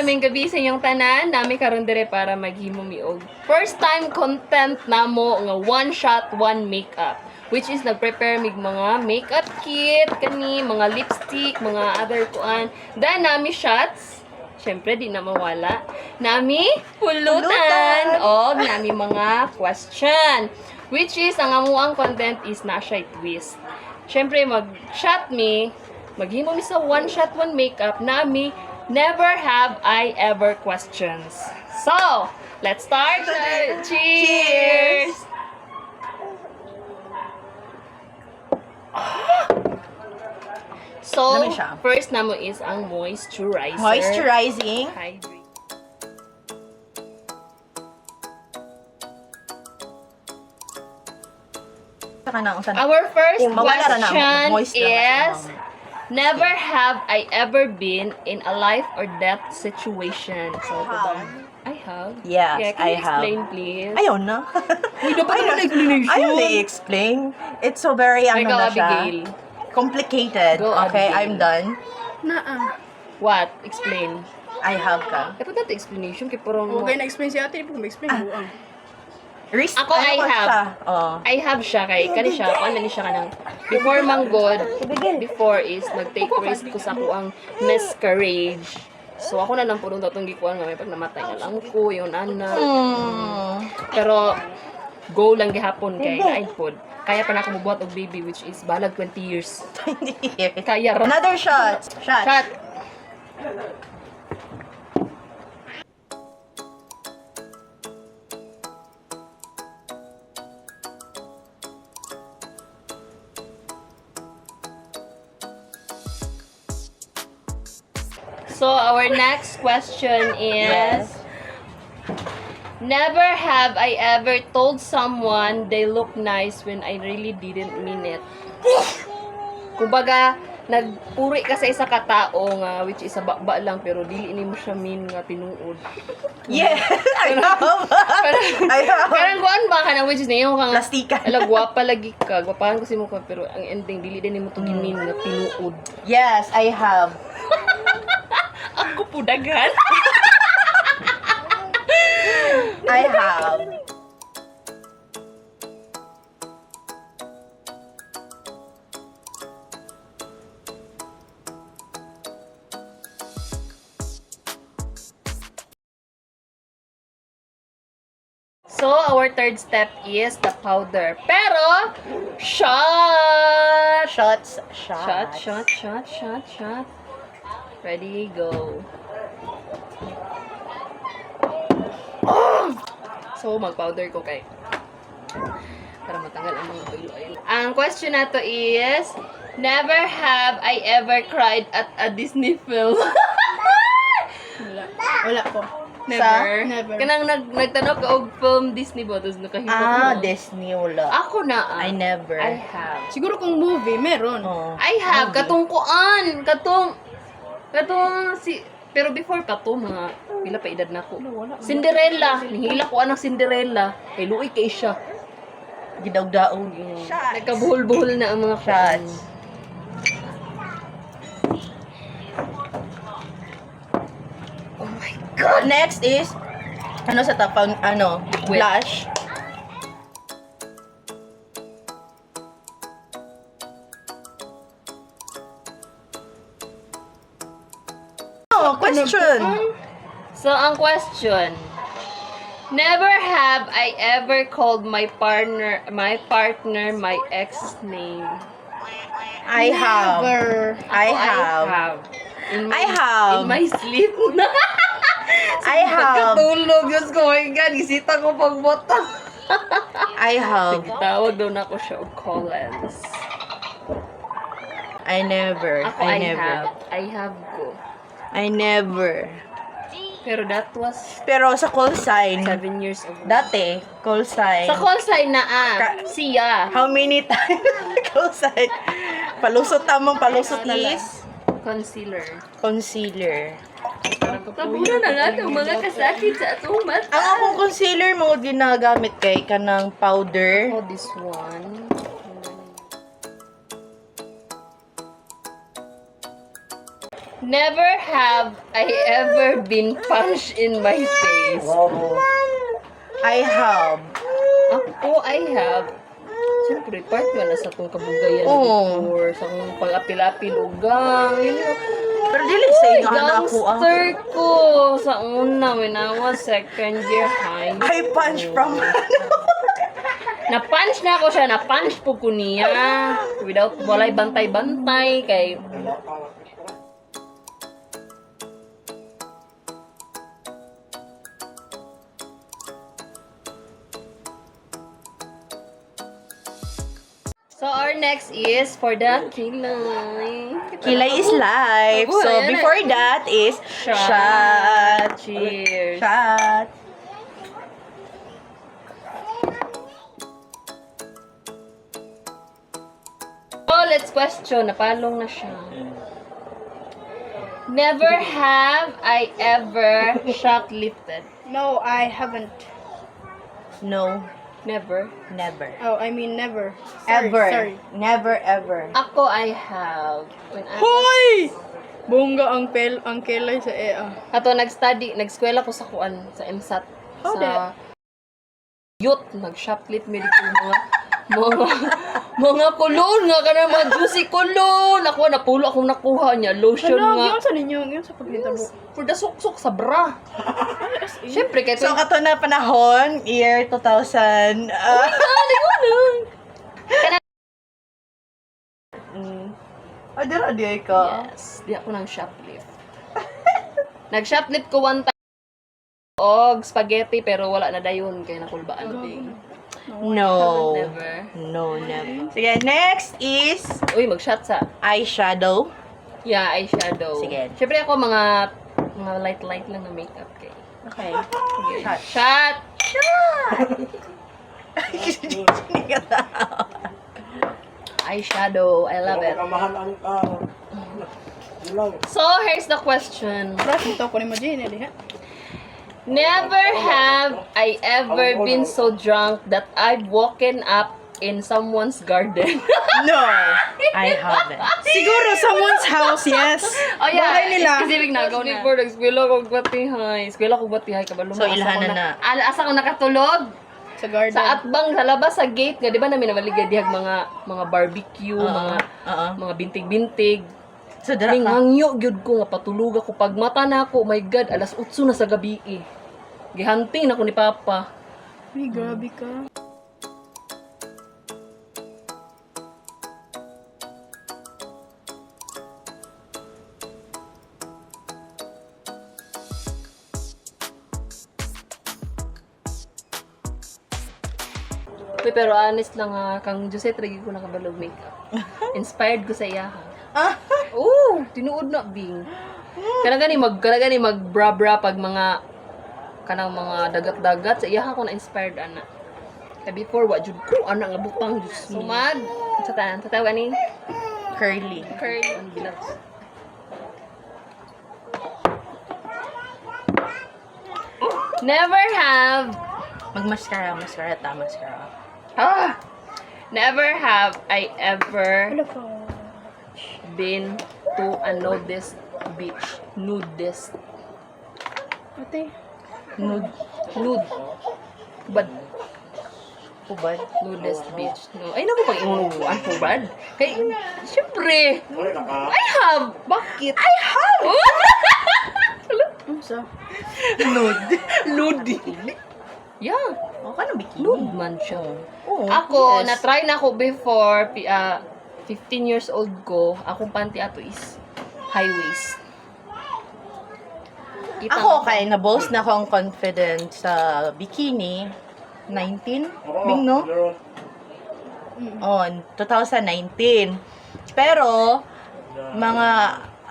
aming gabi sa inyong tanan. Nami karon dire para maghimo mi og first time content namo nga one shot, one makeup. Which is nag-prepare mig mga makeup kit, kani, mga lipstick, mga other kuan. Then nami shots. Syempre di na mawala. Nami pulutan. O nami mga question. Which is ang amuang content is na siya twist. Syempre mag-shot mi, maghimo mi sa one shot, one makeup, nami never have I ever questions. So, let's start. Cheers! So, Dami siya. first namo is ang moisturizer. Moisturizing. Hydrate. Our first Mawala ra na, question moist lang is, kasi, never have I ever been in a life or death situation. So, I have. Yes, Yeah, can I you have. explain, please? Ayaw na. Uy, dapat naman explanation. Ayaw na i-explain. It's so very, Ay, ano go, na siya. Abigail. Complicated. Go, Okay, Abigail. I'm done. What? Explain. I have ka. Dapat natin explanation kay parang Okay, na-explain si ate, hindi po ma-explain. buang. Ako, I have. Oh. I have siya kay kani siya kung ano ni siya kanang before manggod, before is nag-take risk ko sa ako ang miscarriage. So ako na lang po nung tatong gikuan nga may pag namatay na lang ko yung anak. Pero go lang gihapon kay iPod. Kaya pa na ako mabuhat og baby which is balag 20 years. Kaya ra. Another shot. Shot. So our next question is, never have I ever told someone they look nice when I really didn't mean it. Kumbaga, nagpuri ka sa isa ka tao nga which is sa bakba lang pero dili ni mo siya mean nga tinuod. Yes, I have. I have. Parang kuan ba ka na which is niyo kang Plastikan. ala gwapa lagi ka, gwapahan ko si mo ka pero ang ending dili din nimo to gimin nga tinuod. Yes, I have. Ako po daghan. I have. So, our third step is the powder. Pero, shot! Shots. Shot. Ready, go. So, mag-powder ko kay para matanggal ang mga oil. Ang question na to is, never have I ever cried at a Disney film. Wala po. Never. Never. Kanang nagtanong ka og film Disney ba? Tapos nakahimo ko. Disney wala. Ako na. I never. I have. Siguro kung movie, meron. Oh. I have. Katungkuan. Katong si... Pero before pa to, mga... Pila pa edad na ako. Cinderella. Nihila ko anang Cinderella. Kay luoy kay siya. Gidawdaon. Nagkabuhol-buhol na ang mga Shots. Oh my God. Next is, ano sa tapang, blush. Oh, question. So, ang question. Never have I ever called my partner my ex name. I have. Never. I have. In I have. In my sleep. I have. Katulog. Diyos ko, my God. Isita ko pagbota. I have. Tawag daw na ako siya og Collins. I never. Ako, I I never. have. I have ko. I never. Pero that was Pero sa call sign, 7 years ago. dati, call sign. Sa call sign na siya. How many times call sign? Palusot tamang palusot is Concealer. concealer. Tabunan na natin ang mga kasakit sa atong mata. Ang akong concealer mo ginagamit kay kanang powder. Oh, this one. Never have I ever been punched in my face. I have. Ako, I have. Siyempre, part man na sa itong kabugayan Oo. before, sa akong pag-apil-apil ugang. Pero dili sa inyo na ako Gangster ko sa una when I was second year high. I punch from Na-punch na ako siya, na-punch po ko niya. Without, walay bantay-bantay, kay... So, our next is for the kilay. Kilay is life. Oh, So ayan na. before that is shot. Cheers. Shot. Oh, let's question. Napalong na siya. Never have I ever shoplifted. No, I haven't. No, Never. never. Oh, I mean never. Sorry, Ever. Sorry. Never ever. Ako, I have. When I Hoy! Bongga ang kelay sa EA. Ato, nag-eskwela ko sa kuan, sa MSAT. How Sa youth, nag-shoplift me dito mga kulon nga ka na, mga juicy kulon. Ako, napulo akong nakuha niya. Lotion Ano, nga. yun sa ninyo, yun sa paghintabo. For the suksok sa bra. Siyempre, kahit So kato na panahon, year 2000. Adira di ka. Yes, di ako nang shoplift. Nag-shoplift ko one time og spaghetti pero wala na dayon kay nakulbaan din. No. Never. No, never. Sige, next is Uy, mag-shot sa. eyeshadow. Yeah, eyeshadow. Sige. Siyempre ako mga light lang na makeup kay. Okay. Sige. Shot. Shot. Eyeshadow. I love it. So, here's the question. Tapos ito ko ni mo Jane, ha? Never have I ever been so drunk that I've woken up in someone's garden. No, I haven't. Siguro someone's house, yes. Oh yeah, Bahay nila. specific na. Gaw ni for eskwela ko batihay. Eskwela ko batihay kabalo. So, ilhanan na. Asa ko nakatulog Sa garden. sa atbang sa labas sa gate nga di ba namin namaligay dihag mga barbecue, mga bintig-bintig. So, dara Ning ka. hangyo gyud ko nga patulog ako pag mata na ako, oh my god, alas 8 na sa gabi eh. Gihanting na ko ni Papa. Uy, grabe ka. Uy, pero honest lang ha, kang Jose tragi ko nakabalog makeup. Inspired ko sa iya ha. Ah, Oo, tinuod na bing. Kana gani mag bra pag mga kanang mga dagat-dagat sa iya ko na inspired ana. Kaya before wa jud ko ana nga butang jud sumad. Sa tawa ni curly. curl ang bilat. Never have Mag-mascara ta, mascara. never have I ever Ano ka? been to a nudist beach. Nudist. Ate. Nude. Bad. Ubad. Nudist beach. No. Ay, naku pang inunubuan po bad. Kay, syempre. I have. Bakit? I have. Ano sa? Nude. Nude. Yeah. O, ka na bikini. Nude man siya. Oo. Ako, yes. na-try na ako before, 15 years old ko, akong panty ato is high waist. Kita Ako mo. kay na-boast na akong confident sa bikini. 19? Bing, no? On 2019. Pero, mga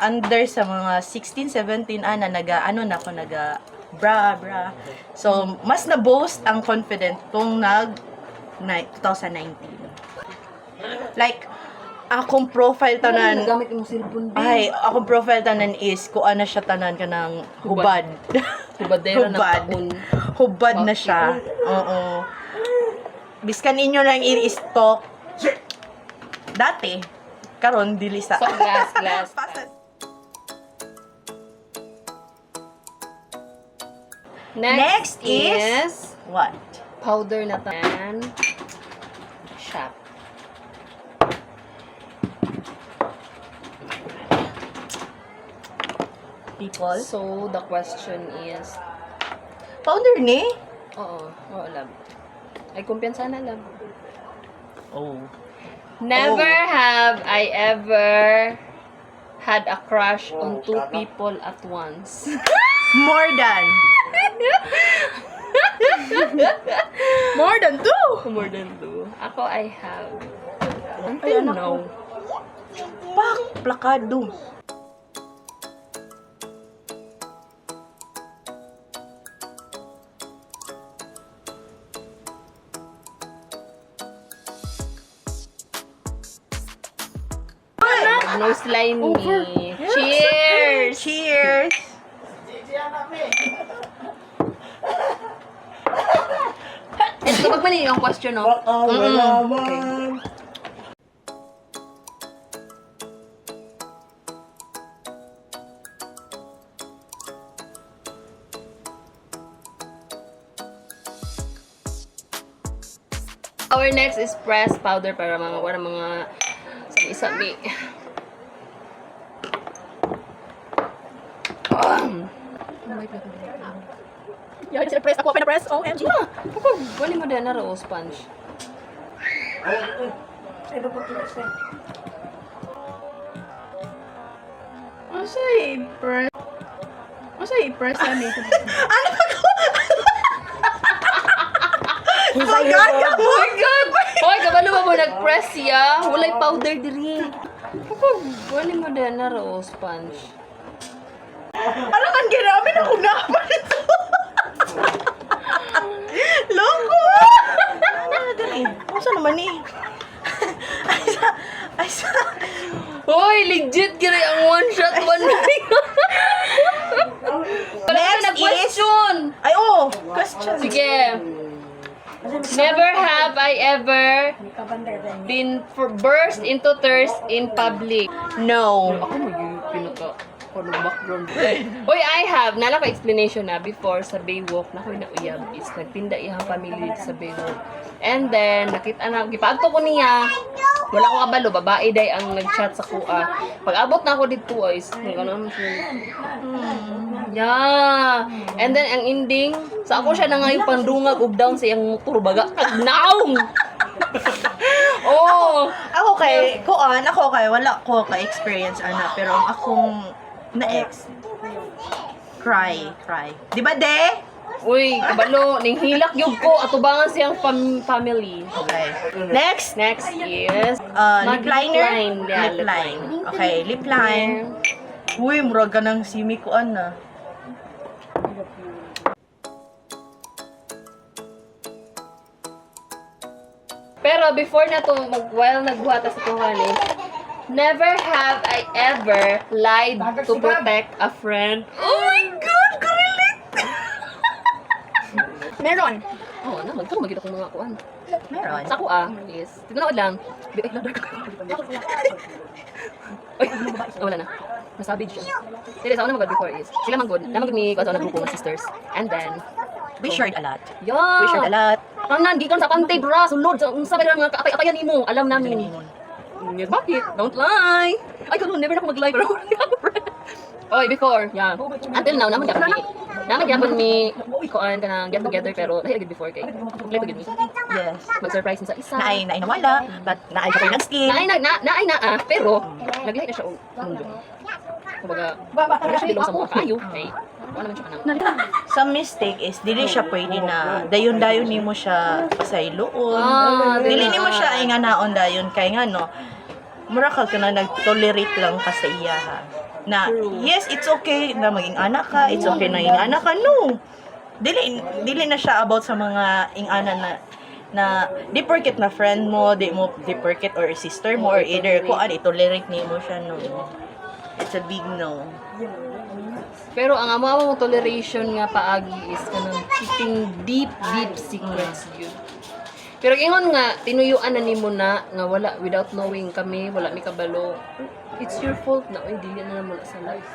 under sa mga 16, 17, naga bra. So, mas na-boast ang confident kung 2019. Like, akong profile tanan, Gamit yung cellphone. ay, akong profile tanan is, kung ano siya tanan ka ng hubad. Hubadera ng Hubad. taon. Hubad na siya. Oo. Biskan inyo lang i-stock. Dati, karon dili sa. So, glass. Pasad. Next is what? powder na tan. Shop. People. So, the question is, Powder ni? oo, love. Ay, kumpiyansa na, love. Oh. Never have I ever had a crush on two people at once. More than. More than 2! More than two. Ako, I have. Ay, Until anak now. Pak! Plakado. Nose line ni. Cheers! Cheers! Ito, pag mali yung question, no? Okay. Our next is pressed powder para mga sabi-sabi. Yan, sila press. Ako pa na press. OMG. Wali mo din na raw sponge. Asa i-press? Asa i-press na ni? Oh my God! Oh my God! Hoy, kabalo mo nag-press siya. Walay powder diri. Wali mo din na raw sponge. Alam ang ginamin ako naman ito. Loko! Dali. Ano naman ni? Ay sa... Hoy, legit gira ang one shot, one make. Next is... question. Ay, oh! Question. Sige. Never have I ever been burst into thirst in public. No. Ako pinaka background. Hoy, I have nala ko explanation na before sa Baywalk na ko'y nauyab is nagtinda iyang family sa Baywalk. And then nakita na gipaadto ko niya. Wala ko kabalo, babae day ang nag-chat sa kuha. Pag abot na ako dito is ganun siya. Yeah. And then ang ending, sa ako siya na nga yung pandungag ug down sa iyang motor baga kagnaong. Oh, Ako kay, wala ko ka-experience, ana. Pero ang akong na-ex, cry. Di ba, de? uy, kabalo, ning hilak yug ko atubangan siyang family. Okay. Next, Next is lip liner? Yeah, Lip line. Okay, lip line. Uy, murag ka ng simi ko, ana. Pero before na to, while nagbuhata sa tuhali, never have I ever lied to protect a friend. Oh my God! Correlate! Meron. Oh, ano, magkaroon magkita kong mga kuhan. Meron. Sa kuha is, tignan ko lang. Ay, ladder ka. Ay, wala na. Nasabi siya. Dili, sa una magod before is, sila manggod, namagod ni kasi na grupo ng sisters. And then, We shared a lot. yeah! We shared a lot. Kanan, gikan sa pantay, bra. Sulod, sa ka mga kaatay-atayan mo. Alam namin. Yes, bakit? Don't lie. Ay, kano, never na ako mag-lie. Pero, oy, before, yeah. Until now, naman gyapon mi kuan kanang get together pero dahil before kay. Play pagid mi. Yes. Mag-surprise sa isa. Naay nawala, but naay ka rin nag-skip. Naay na pero naglihay na siya og mundo. Kumbaga, wala siya dilong sa mga kayo. Okay. Wala naman siya kanang. Some mistake is, dili siya pwede na dayon-dayon nimo siya pasayloon. Dili nimo siya ay nga naon dayon kay nga no. Mura ka na nag-tolerate lang ka sa iya ha. Na yes, it's okay na maging anak ka, it's okay na maging anak ka. No. Dili na siya about sa mga ingana na di porket na friend mo, di porket or sister mo or either kuan i-tolerate nimo siya no. It's a big no. Pero ang amawa mong toleration nga paagi is kanang keeping deep secrets yun. Pero ingon nga tinuyuan na nimo na nga wala without knowing kami, wala mi kabalo. It's your fault na oy dili na mo na sa life.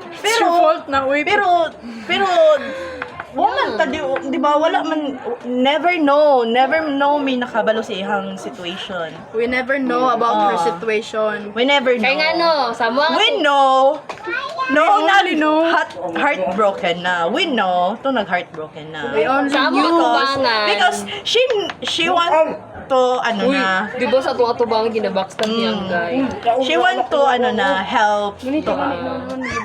It's your fault na, uy. Pero woman ta di ba wala man never know may nakabalo sa ihang situation. We never know about her situation. We never know. Kaya nga no, sa mga We know. No, only know. Heartbroken na. We know. To nag-heartbroken na. We only sa mga knew. tubangan. Because she want to, ano Uy, na, di ba sa tuwa tubangan ginabackstab niyang guy? she want to, ano na, help to,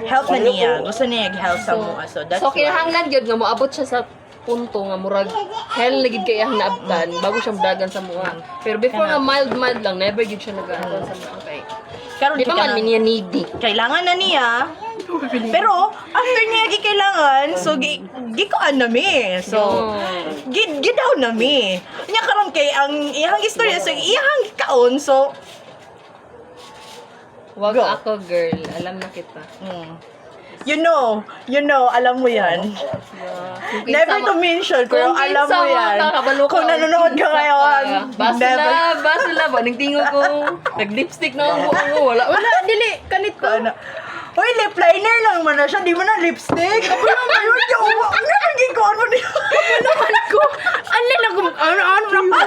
help na niya. Gusto niya help sa mga. So, that's So why. kinahanglan gyud nga moabot siya sa punto nga murag hell na gid kay ang naabtan bago siya dagan sa mga. Pero before nga mild lang, never gid siya nagaton sa mga kay. Karon Di ba man niya needy? kailangan na niya. Pero, after niya kailangan, so, gikuan na mi. So, gidaw na mi. Nya karon kay ang iyang istorya, so, iyang kaon, so, Wag Go. ako girl, alam na kita. you know, alam mo yan. Never to mention, pero Kung alam kinsa mo mo yan. kakabalo ka, Kung nanonood ka ngayon, basula ba? Nagtingog ko, nag-lipstick na ang buo ko, wala. Wala, dili. Kanit ko. Ano? Uy, lip liner lang man na siya, di mo na lipstick. Kapag lang kayo, yung naging ko, ano niya? Naman ko. Ano lang kung ano na.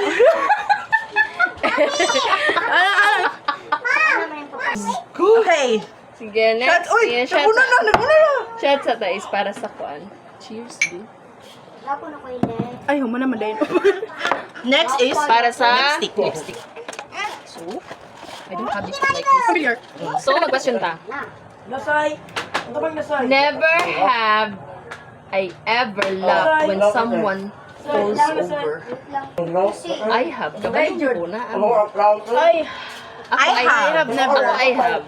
Okay. Sige, Shot, next. uy, Sige, shot naguna na. Shot sa tais para sa kuan. Cheers, di. Ay, humana man dahil. Next is, Para sa lipstick. So, I don't have lipstick like this. Familiar. So, mag-question ta. Nasay. Ano bang nasay? Never have I ever loved when someone falls over. I have. Kabay ko na. Ano ang cloud? Ay, Ako, I have never. Ako, I have.